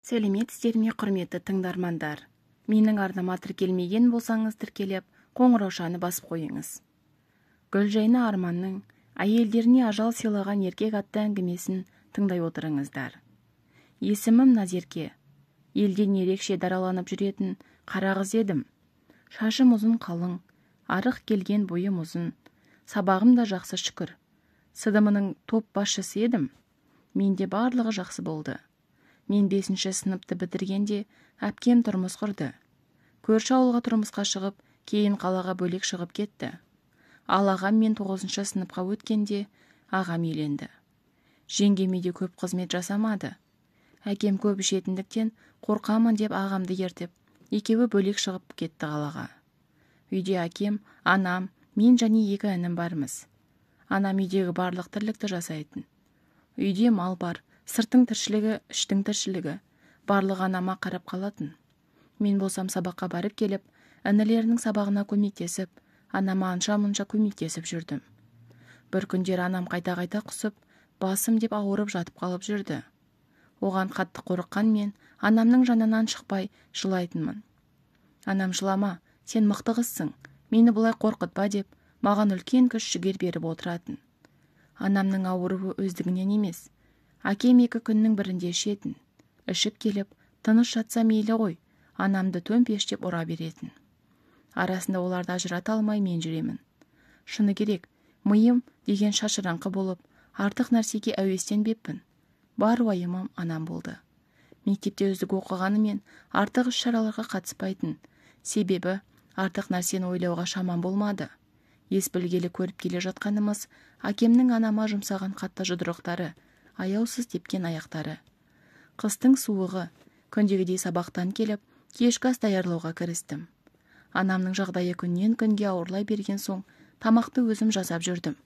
Сәлеметсіздер ме, құрметті тыңдармандар. Менің арнама тіркелмеген болсаңыз тіркеліп, қоңыраушаны басып қойыңыз. Гүлжайна Арманның әйелдеріне ажал сыйлаған еркек атты әңгімесін тыңдай отырыңыздар. Есімім Назерке. Елден ерекше дараланып жүретін қара қыз едім. Шашым ұзын қалың, арық келген бойым ұзын. Сабағым да жақсы шүкір. Сыдымының топ басшысы едім. Менде барлығы жақсы болды. Мен 5-ші сыныпты бітіргенде әпкем тұрмыс құрды. Көрші ауылға тұрмысқа шығып, кейін қалаға бөлек шығып кетті. Ал ағам мен 9-ші сыныпқа өткенде ағам үйленді. Жеңгеме де көп қызмет жасамады. Әкем көп ішетіндіктен қорқамын деп ағамды ертіп, екеуі бөлек шығып кетті қалаға. Үйде әкем, анам, мен және 2 інім бармыз. Анам үйдегі барлық тірлікті жасайтын. Үйде мал бар, сыртың тіршілігі, іштің тіршілігі, барлығы анама қарап қалатын. Мен болсам сабаққа барып келіп, інілерінің сабағына көмектесіп, анама анша-мұнша көмектесіп жүрдім. Бір күндер анам қайта-қайта құсып, басым деп ауырып жатып қалып жүрді. Оған қатты қорыққан мен анамның жанынан шықпай жылайтынмын. Анам жылама, сен мықты қызсың, мені бұлай қорқытпа деп, маған үлкен күш жігер беріп отыратын. Анамның ауруы өздігінен емес. Әкем 2 күннің бірінде ішетін. Ішіп келіп, тыныш жатса мейлі ғой, анамды төмпештеп ұра беретін. Арасында оларды ажырата алмай мен жүремін. Шыны керек, миым деген шашыраңқы болып, артық нәрсеге әуестенбеппін. Бар уайымым анам болды. Мектепте үздік оқығанымен артық іс-шараларға қатыспайтын. Себебі артық нәрсені ойлауға шамам болмады. Ес білгелі көріп келе жатқанымыз әкемнің анама жұмсаған қатты жұдырықтары, аяусыз тепкен аяқтары. Қыстың суығы, күндегідей сабақтан келіп, кешкі ас даярлауға кірістім. Анамның жағдайы күннен күнге ауырлай берген соң, тамақты өзім жасап жүрдім.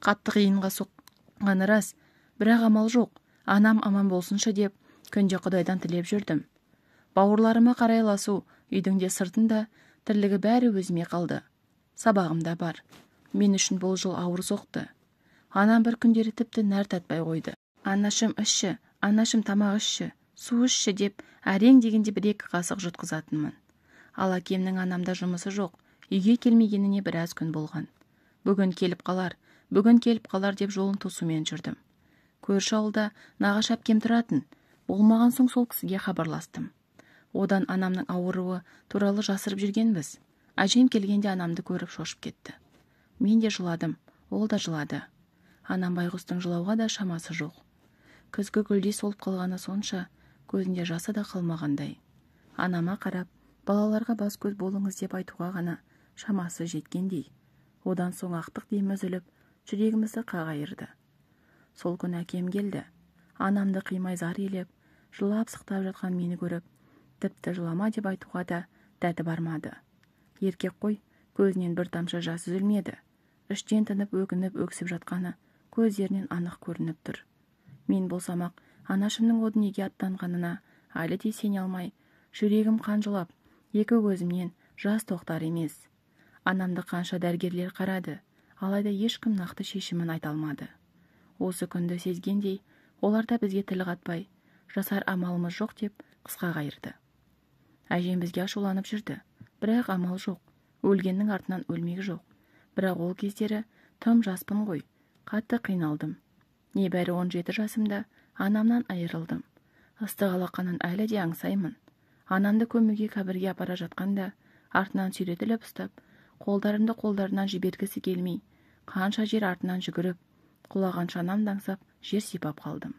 Қатты қиынға соққаны рас, бірақ амал жоқ, анам аман болсыншы деп, күнде Құдайдан тілеп жүрдім. Бауырларыма қарайласу, үйдің де сыртында, тірлігі бәрі өзіме қалды. Сабағым да бар. Мен үшін бұл жыл ауыр соқты. Анам бір күндері тіпті нәр татпай қойды. Анашым ішші, анашым тамақ ішші, су ішші деп, әрең дегенде 1-2 қасық жұтқызатынмын. Ал әкемнің анамда жұмысы жоқ, үйге келмегеніне біраз күн болған. Бүгін келіп қалар деп жолын тосумен жүрдім. Көрші ауылда нағашы әпкем тұратын. Болмаған соң сол кісіге хабарластым. Одан анамның ауруы туралы жасырып жүргенбіз. Әжем келгенде анамды көріп шошып кетті. Мен де жыладым, ол да жылады. Анам байғұстың жылауға да шамасы жоқ. Күзгі гүлдей солып қалғаны сонша, көзінде жасы да қалмағандай. Анама қарап, балаларға бас көз болыңыз деп айтуға ғана шамасы жеткендей. Одан соң ақтық демі үзіліп, жүрегімізді қағайырды. Сол күн әкем келді. Анамды қимай зар елеп, жылап сықтап жатқан мені көріп, тіпті жылама деп айтуға да дәті бармады. Еркек қой, көзінен бір тамшы жас үзілмеді. Іштен тынып, өкініп, өксіп жатқаны көздерінен анық көрініп тұр. Мен болсамақ, анашымның о дүниеге аттанғанына әлі де сене алмай, жүрегім қан жылап, 2 көзімнен жас тоқтар емес. Анамды қанша дәрігерлер қарады, алайда ешкім нақты шешімін айта алмады. Осы күнді сезгендей, олар да бізге тіл қатпай, жасар амалымыз жоқ деп қысқа қайырды. Әжем бізге ашуланып жүрді. Бірақ амал жоқ, өлгеннің артынан өлмек жоқ. Бірақ ол кездері тым жаспын ғой, қатты қиналдым. Небәрі 17 жасымда анамнан айырылдым. Ыстық алақанын әлі де аңсаймын. Анамды көмуге қабірге апара жатқанда, артынан сүйретіліп ұстап, қолдарымды қолдарынан жібергісі келмей, қанша жер артынан жүгіріп, құлаған шанамды аңсап, жер сипап қалдым.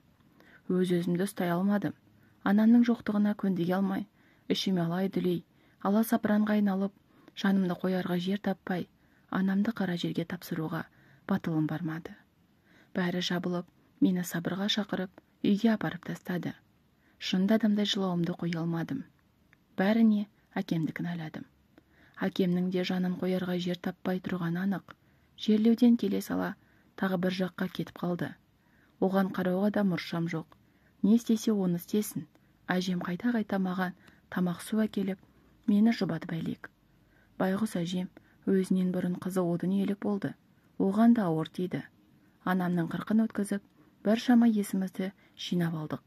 Өз-өзімді ұстай алмадым. Анамның жоқтығына көндіге алмай, ішіме алай-дүлей, аласапыранға айналып, жанымды қоярға жер таппай, анамды қара жерге тапсыруға батылым бармады. Бәрі жабылып, мені сабырға шақырып, үйге апарып тастады. Шынында адамдай жылауымды қоя алмадым. Бәріне әкемді кінәладым. Әкемнің де жанын қоярға жер таппай тұрғаны анық. Жерлеуден келе сала, тағы бір жаққа кетіп қалды. Оған қарауға да мұршам жоқ. Не істесе оны істесін. Әжем қайта-қайта маған тамақ су әкеліп, мені жұбатып әлек. Байғұс әжем өзінен бұрын қызы о дүниелік болды. Оған да ауыр тиді. Анамның 40-ын өткізіп, бір шама есімізді жинап алдық.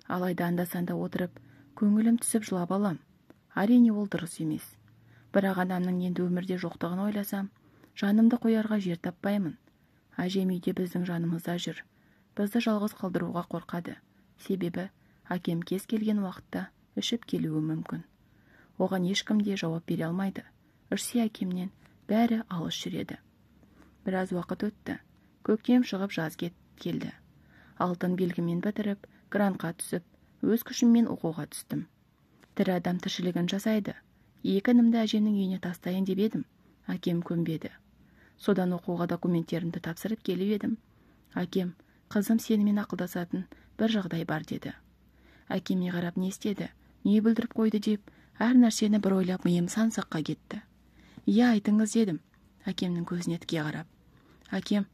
Алайда анда-санда отырып, көңілім түсіп жылап алам. Әрине ол дұрыс емес. Бірақ анамның енді өмірде жоқтығын ойласам, жанымды қоярға жер таппаймын. Әжем үйде біздің жанымызда жүр. Бізді жалғыз қалдыруға қорқады. Себебі әкем кез келген уақытта ішіп келуі мүмкін. Оған ешкім де жауап бере алмайды. Ішсе әкемнен бәрі алыс жүреді. Біраз уақыт өтті. Көктем шығып жаз келді. Алтын белгімен бітіріп, грантқа түсіп, өз күшіммен оқуға түстім. Тірі адам тіршілігін жасайды. Екі інімді әжемнің үйіне тастайын деп едім. Әкем көнбеді. Содан оқуға документтерімді тапсырып келіп едім. Әкем, қызым сенімен ақылдасатын бір жағдай бар деді. Әкеме қарап не істеді, не бүлдіріп қойды деп, әр нәрсені бір ойлап миым сан-саққа кетті. Иә, айтыңыз дедім, әкемнің көзіне тіке қарап. Әкем,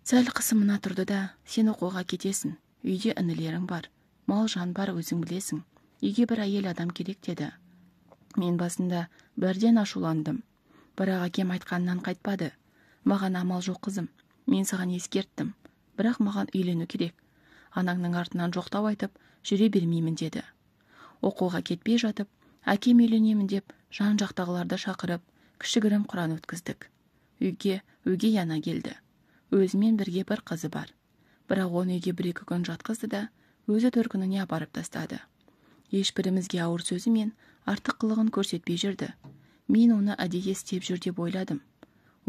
сәл қысымына тұрды да, сен оқуға кетесің, үйде інілерің бар, мал жан бар, өзің білесің, үйге бір әйел адам керек деді. Мен басында бірден ашуландым, бірақ әкем айтқанынан қайтпады. Маған амал жоқ қызым, мен саған ескерттім, бірақ маған үйлену керек. Анаңның артынан жоқтау айтып, жүре бермеймін деді. Оқуға кетпей жатып, әкем үйленемін деп жан-жақтағыларды шақырып, кішігірім құран өткіздік. Үйге өгей ана келді. Өзімен бірге бір қызы бар. Бірақ оны үйге бір-екі күн жатқызды да, өзі төркініне апарып тастады. Ешбірімізге ауыр сөзі мен артық қылығын көрсетпей жүрді. Мен оны әдейі істеп жүр деп ойладым.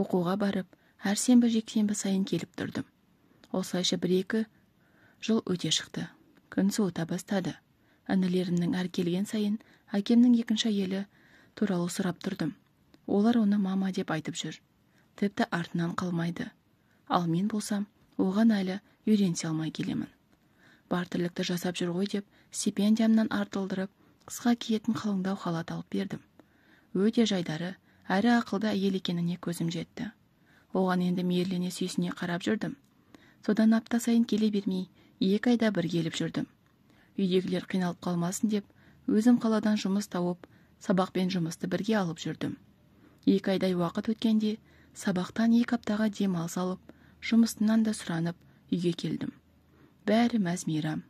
Оқуға барып, әр сенбі-жексенбі сайын келіп тұрдым. Осылайша 1-2 жыл өте шықты. Күн суыта бастады. Інілерімнің әр келген сайын әкемнің екінші әйелі туралы сұрап тұрдым. Олар оны мама деп айтып жүр. Тіпті артынан қалмайды. Ал мен болсам, оған әлі үйренсе алмай келемін. Бар тірлікті жасап жүр ғой деп, стипендиямнан артылдырып, қысқа киетін қалыңдау халат алып бердім. Өте жайдары, әрі ақылды әйел екеніне көзім жетті. Оған енді мейірлене сүйсіне қарап жүрдім. Содан апта сайын келе бермей, 2 айда бір келіп жүрдім. Үйдегілер қиналып қалмасын деп, өзім қаладан жұмыс тауып, сабақпен жұмысты бірге алып жүрдім. 2 айдай уақыт өткенде, сабақтан 2 аптаға демалыс алып, жұмысынан да сұранып, үйге келдім. Бәрі мәз-мейрам.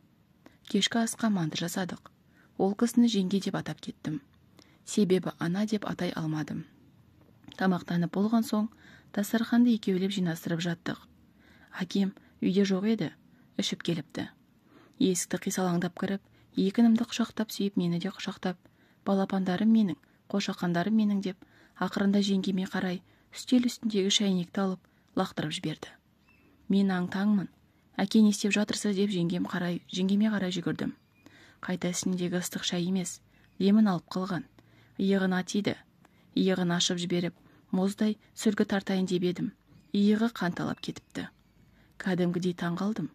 Кешкі асқа манты жасадық. Ол кісіні жеңге деп атап кеттім. Себебі ана деп атай алмадым. Тамақтанып болған соң, дастарханды екеулеп жинастырып жаттық. Әкем үйде жоқ еді, ішіп келіпті. Есікті қисалаңдап кіріп, екінімді құшақтап сүйіп, мені де құшақтап, балапандарым менің, қошақандарым менің деп, ақырында жеңгеме қарай, үстел үстіндегі шәйнекті алып, лақтырып жіберді. Мен аң-таңмын. Әке не істеп жатырсыз деп жеңгеме қарай жүгірдім. Қайта үстіндегі ыстық шай емес, демін алып қалған. Иығына тиді. Иығын ашып жіберіп, мұздай сүлгі тартайын деп едім. Иығы қанталап кетіпті. Кәдімгідей таң қалдым.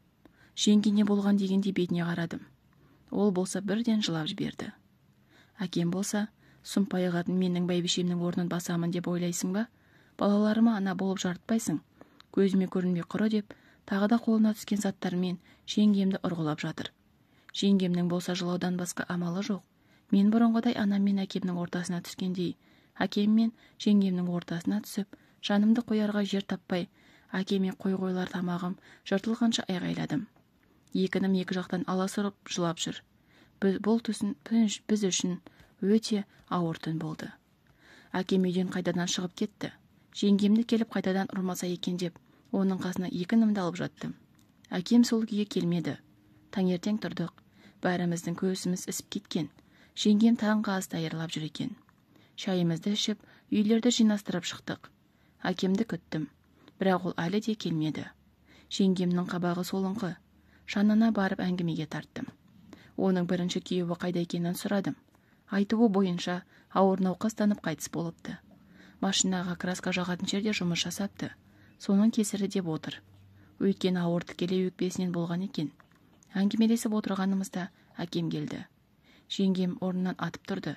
Жеңге не болған дегенде бетіне қарадым. Ол болса бірден жылап жіберді. Әкем болса, сұмпайығатын менің бәйбішемнің орнын басамын деп ойлайсың ба? Балаларыма ана болып жарытпайсың. Көзіме көрінбей құры деп, тағы да қолына түскен заттармен жеңгемді ұрғылап жатыр. Жеңгемнің болса жылаудан басқа амалы жоқ. Мен бұрынғыдай анам мен әкемнің ортасына түскендей, әкем мен жеңгемнің ортасына түсіп, жанымды қоярға жер таппай, әкеме қой-қойлар тамағым жыртылғанша айғайладым. Екінім екі жақтан аласырып жылап жүр. Бұл түн біз үшін өте ауыр түн болды. Әкем үйден қайтадан шығып кетті. Жеңгемді келіп қайтадан ұрмаса екен деп, оның қасына екінімді алып жаттым. Әкем сол күйге келмеді. Таңертең тұрдық. Бәріміздің көзіміз ісіп кеткен. Жеңгем таңғы ас даярлап жүр екен. Шайымызды ішіп, үйлерді жинастырып шықтық. Әкемді күттім. Бірақ ол әлі де келмеді. Жеңгемнің қабағы солыңқы. Жанына барып әңгімеге тарттым. Оның бірінші күйеуі қайда екенін сұрадым. Айтуы бойынша ауыр науқастанып қайтыс болыпты. Машинаға краска жағатын жерде жұмыс жасапты. Соның кесірі деп отыр. Өйткені ауыр тікелей өкпесінен болған екен. Әңгімелесіп отырғанымызда әкем келді. Жеңгем орнынан атып тұрды.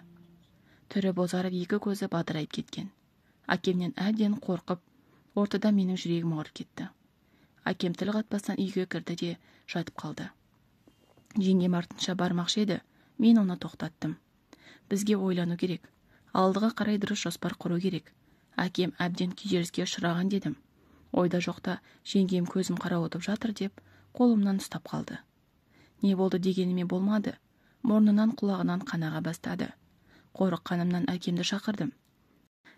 Түрі бозарып, екі көзі бадырайып кеткен. Әкемнен әбден қорқып, ортада менің жүрегім ауырып кетті. Әкем тіл қатпастан үйге кірді де жатып қалды. Жеңгем артынша бармақшы еді, мен оны тоқтаттым. Бізге ойлану керек. Алдыға қарай дұрыс жоспар құру керек. Әкем әбден күйзеліске ұшыраған дедім. Ойда жоқта жеңгем көзім қарауытып жатыр деп, қолымнан ұстап қалды. Не болды дегеніме болмады. Мұрнынан құлағынан қанаға бастады. Қорыққанымнан әкемді шақырдым.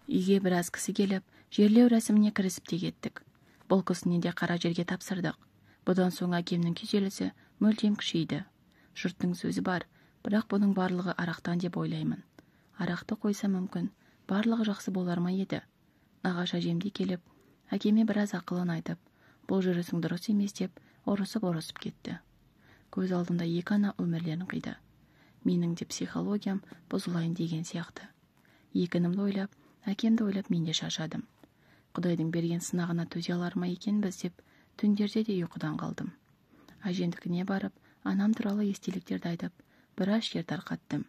Үйге біраз кісі келіп, жерлеу рәсіміне кірісіп те кеттік. Бұл кісіні де қара жерге тапсырдық. Бұдан соң әкемнің күйзелісі мүлдем күшейді. Жұрттың сөзі бар, бірақ бұның барлығы арақтан деп ойлаймын. Арақты қойса мүмкін, барлығы жақсы болар ма еді. Нағашы әжемде келіп, әкеме біраз ақылын айтып, бұл жүрісің дұрыс емес деп, ұрысып кетті. Көз алдымда екі ана өмірлерін қиды. Менің де психологиям бұзылайын деген сияқты. Екінімді ойлап, әкемді ойлап мен де шаршадым. Құдайдың берген сынағына төзе алар ма екенбіз деп, түндерде де ұйқыдан қалдым. Әжемдікіне барып, анам туралы естеліктерді айтып, біраз жер тарқаттым.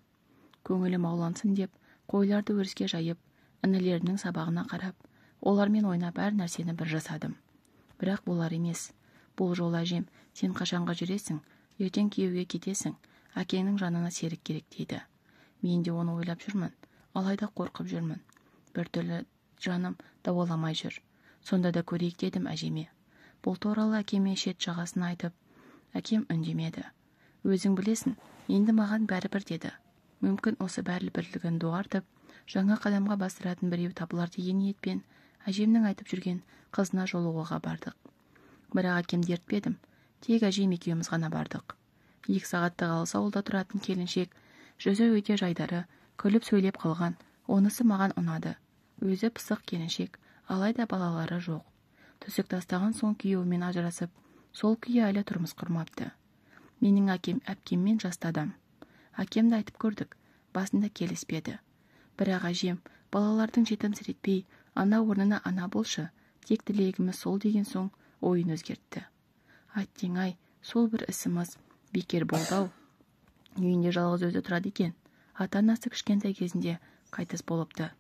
Көңілім аулансын деп, қойларды өріске жайып, інілерінің сабағына қарап, олармен ойнап әр нәрсені бір жасадым. Бірақ болар емес. Бұл жол әжем, сен қашанға жүресің, ертең күйеуге кетесің, әкеңнің жанына серік керек дейді. Мен де оны ойлап жүрмін, алайда қорқып жүрмін. Біртүрлі жаным дауаламай жүр. Сонда да көрейік дедім әжеме. Бұл туралы әкеме шет жағасын айтып, әкем үндемеді. Өзің білесің, енді маған бәрібір деді. Мүмкін осы бәрібірлігін доғартып, жаңа қадамға бастыратын біреу табылар деген ниетпен әжемнің айтып жүрген қызына жолығуға бардық. Бірақ әкемді ертпедім, тек әжем екеуміз ғана бардық. 2 сағаттық алыс ауылда тұратын келіншек, жүзі өте жайдары, күліп сөйлеп қалған, онысы маған ұнады. Өзі пысық келіншек, алайда балалары жоқ. Түсік тастаған соң күйеуімен ажырасып, сол күйі әлі тұрмыс құрмапты. Менің әпкеммен жасты адам. Әкемді айтып көрдік, басында келіспеді. Бірақ әжем, балалардың жетімсіретпей, ана орнына ана болшы, тек тілегіміз сол деген соң ойын өзгертті. Айттың-ай, сол бір ісіміз бекер болды-ау. Үйінде жалғыз өзі тұрады екен. Ата-анасы кішкентай кезінде қайтыс болыпты.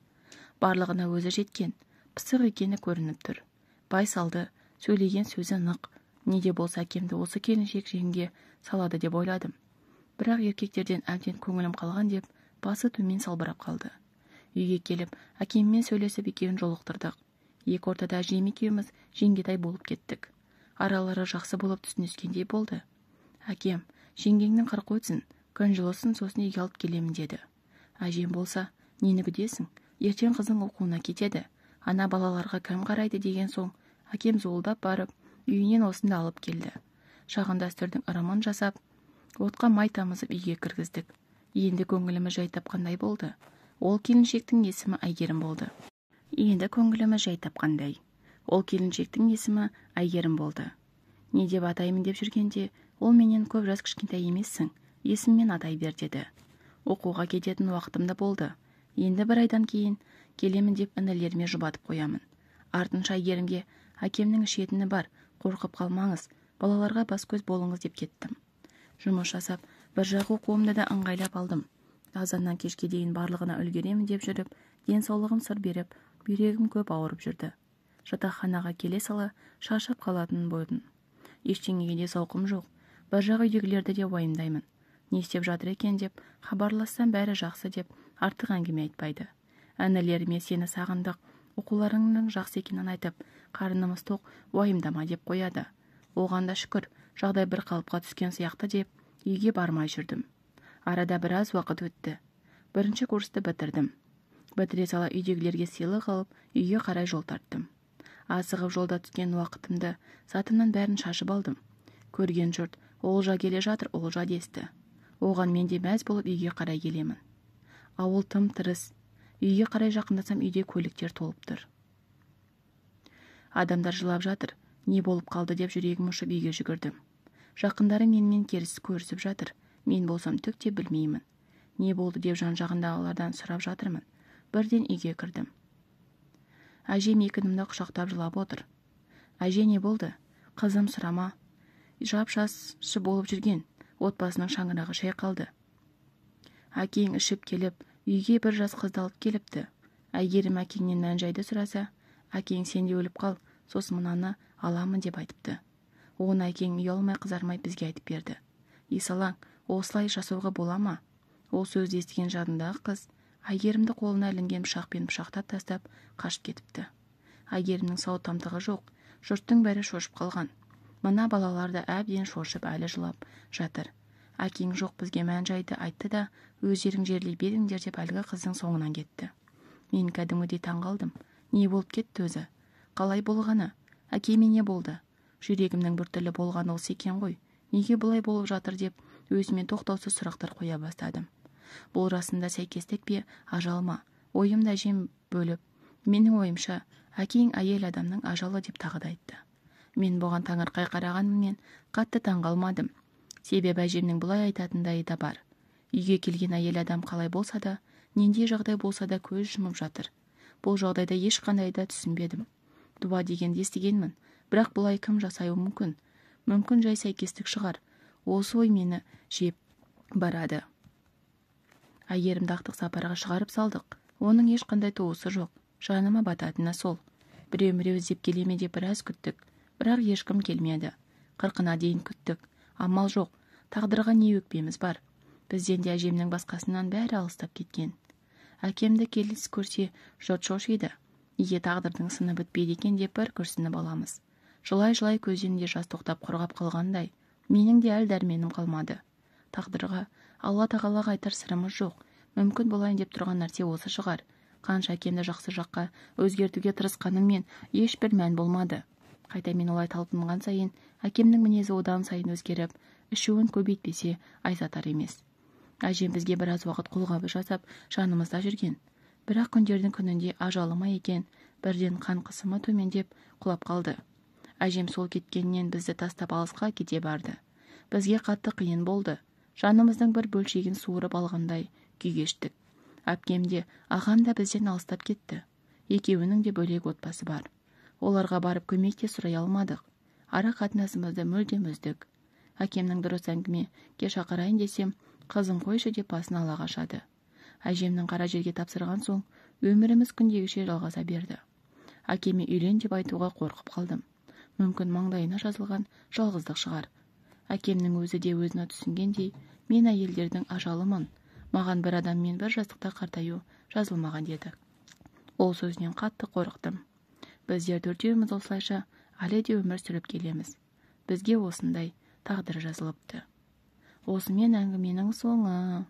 Барлығына өзі жеткен, пысық екені көрініп тұр. Байсалды, сөйлеген сөзі нық. Не де болса әкемді осы келіншек жеңге салады деп ойладым. Бірақ еркектерден әбден көңілім қалған деп, басы төмен салбырап қалды. Үйге келіп, әкеммен сөйлесіп екеуін жолықтырдық. Екі ортада әжем екеуміз жеңгетай болып кеттік. Аралары жақсы болып түсініскендей болды. Әкем, жеңгеңнің қырқы өтсін, күн жылысын, сосын үйге алып келемін деді. Әжем болса, нені күдесің, ертең қызың оқуына кетеді, ана балаларға кім қарайды деген соң, әкем зуылдап барып, үйінен осында алып келді. Шағын дәстүрдің ырымын жасап, отқа май тамызып үйге кіргіздік. Енді көңіліміз жай тапқандай болды. Ол келіншектің есімі Әйгерім болды. Енді көңіліміз жай тапқандай. Ол келіншектің есімі Әйгерім болды. Не деп атаймын деп жүргенде, ол менен көп жас кішкентай емессің, есіммен атай бер деді. Оқуға кететін уақытымда болды. Енді бір айдан кейін келемін деп інілеріме жұбатып қоямын. Артынша Әйгерімге, әкемнің ішетіні бар, қорқып қалмаңыз, балаларға бас көз болыңыз деп кеттім. Жұмыс жасап, бір жақ оқуымды да ыңғайлап алдым. Азаннан кешке дейін барлығына үлгеремін деп жүріп, денсаулығым сыр беріп, бүйрегім көп ауырып жүрді. Жатақханаға келе сала шаршап қалатын болдым. Ештеңеге де зауқым жоқ. Бір жақ үйдегілерді де уайымдаймын. Не істеп жатыр екен деп, хабарлассам бәрі жақсы деп, артық әңгіме айтпайды. Інілеріме сені сағындық, оқуларыңның жақсы екенін айтып, қарынымыз тоқ, уайымдама деп қояды. Оған да шүкір, жағдай бір қалыпқа түскен сияқты деп, үйге бармай жүрдім. Арада біраз уақыт өтті. Бірінші курсты бітірдім. Бітіре сала үйдегілерге сыйлық алып, үйге қарай жол тарттым. Асығып жолда түскен уақытымды затымнан бәрін шашып алдым. Көрген жұрт, Олжа келе жатыр, Олжа десті. Оған мен де мәз болып үйге қарай келемін. Ауыл тым тырыс. Үйге қарай жақындасам үйде көліктер толып тұр. Адамдар жылап жатыр. Не болып қалды деп жүрегім ұшып үйге жүгірдім. Жақындары менімен керіс көрісіп жатыр. Мен болсам түк те білмеймін. Не болды деп жан-жағындағылардан сұрап жатырмын. Бірден үйге кірдім. Әжем екінімді құшақтап жылап отыр. Әже, не болды? Қызым, сұрама. Жап-жасы болып жүрген. Отбасының шаңырағы шайқалды. Әкең ішіп келіп, үйге бір жас қызды алып келіпті. Әйгерім әкеңнен мән-жайды сұраса, әкең сен де өліп қал, сосын мынаны аламын деп айтыпты. Оны әкең ұялмай қызармай бізге айтып берді. Есалаң, осылай жасауға бола ма? Ол сөзді естіген жадындағы қыз Әйгерімді қолына ілінген пышақпен пышақтап тастап қашып кетіпті. Әйгерімнің сау тамтығы жоқ, жұрттың бәрі шошып қалған. Мына балалар да әбден шошып әлі жылап жатыр. Әкең жоқ бізге мән жайды айтты да, өздерің жерлей беріңдер деп әлгі қыздың соңынан кетті. Мен кәдімгідей таңғалдым. Не болып кетті өзі? Қалай болғаны? Әкеме не болды? Жүрегімнің біртүрлі болғаны осы екен ғой. Неге бұлай болып жатыр деп өзіме тоқтаусыз сұрақтар қоя бастадым. Бұл расында сәйкестік пе, ажал ма? Ойымды әжем бөліп, менің ойымша, әкең әйел адамның ажалы деп тағы да айтты. Мен бұған таңырқай қарағаныммен қатты таңғалмадым. Себебі әжемнің бұлай айтатындайы да бар. Үйге келген әйел адам қалай болса да, нендей жағдай болса да көз жұмып жатыр. Бұл жағдайда ешқандай да түсінбедім. Дуа дегенді естігенмін, бірақ бұлай кім жасаюы мүмкін? Мүмкін жай сәйкестік шығар. Осы ой мені жеп барады. Әйгерімді ақтық сапарға шығарып салдық. Оның ешқандай туысы жоқ. Жаныма бататыны сол. Біреу-міреу іздеп келеме деп біраз күттік. Бірақ ешкім келмеді. 40-на дейін күттік. Амал жоқ. Тағдырға не өкпеміз бар. Бізден де әжемнің басқасынан бәрі алыстап кеткен. Әкемді келіс көрсе жұрт шошиды. Неге тағдырдың сыны бітпейді екен деп бір күрсініп аламыз. Жылай-жылай көзінде жас тоқтап құрғап қалғандай. Менің де әл дәрменім қалмады. Тағдырға, Алла тағалаға айтар сырымыз жоқ. Мүмкін болайын деп тұрған нәрсе осы шығар. Қанша әкемді жақсы жаққа өзгертуге тырысқаныммен ешбір мән болмады. Қайта мен олай талпынған сайын, әкемнің мінезі одан сайын өзгеріп, ішуін көбейтпесе айзатар емес. Әжем бізге біраз уақыт қолғабыс жасап, жанымызда жүрген. Бірақ күндердің күнінде ажалы ма екен, бірден қан қысымы төмендеп құлап қалды. Әжем сол кеткеннен бізді тастап алысқа кете барды. Бізге қатты қиын болды. Жанымыздың бір бөлшегін суырып алғандай күй кештік. Әпкем де, ағам да бізден алыстап кетті. Екеуінің де бөлек отбасы бар. Оларға барып көмек те сұрай алмадық. Ара қатынасымызды мүлдем үздік. Әкемнің дұрыс әңгімеге шақырайын десем, қызым қойшы деп басын ала қашады. Әжемнің қара жерге тапсырған соң, өміріміз күндегіше жалғаса берді. Әкеме үйлен деп айтуға қорқып қалдым. Мүмкін маңдайына жазылған жалғыздық шығар. Әкемнің өзі де өзіне түсінгендей, мен әйелдердің ажалымын. Маған бір адаммен бір жастықта қартаю жазылмаған деді. Ол сөзінен қатты қорықтым. Біздер төртеуміз осылайша әлі де өмір сүріп келеміз. Бізге осындай тағдыр жазылыпты. Осымен әңгіменің соңы.